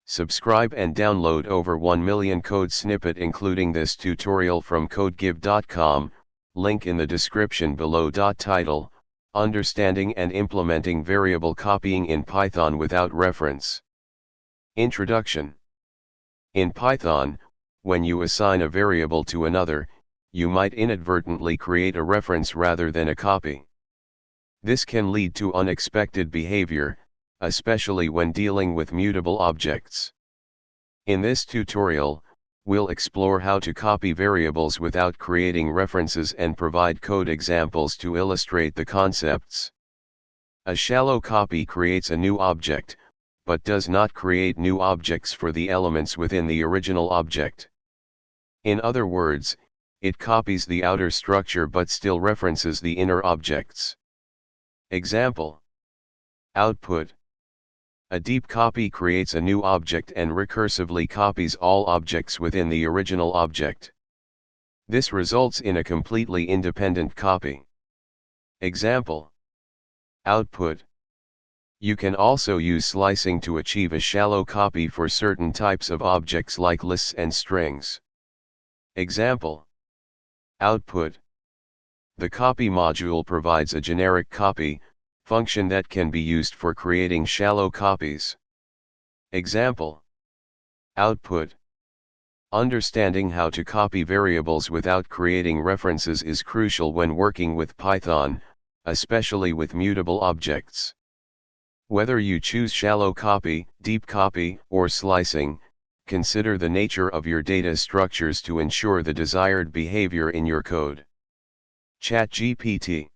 Subscribe and download over 1 million code snippet including this tutorial from codegive.com, link in the description below. Title: Understanding and Implementing Variable Copying in Python Without Reference. Introduction. In Python, when you assign a variable to another, you might inadvertently create a reference rather than a copy. This can lead to unexpected behavior, especially when dealing with mutable objects. In this tutorial, we'll explore how to copy variables without creating references and provide code examples to illustrate the concepts. A shallow copy creates a new object, but does not create new objects for the elements within the original object. In other words, it copies the outer structure but still references the inner objects. Example: output. A deep copy creates a new object and recursively copies all objects within the original object. This results in a completely independent copy. Example: output. You can also use slicing to achieve a shallow copy for certain types of objects like lists and strings. Example: output. The copy module provides a generic copy function that can be used for creating shallow copies. Example: output. Understanding how to copy variables without creating references is crucial when working with Python, especially with mutable objects. Whether you choose shallow copy, deep copy, or slicing, consider the nature of your data structures to ensure the desired behavior in your code. ChatGPT.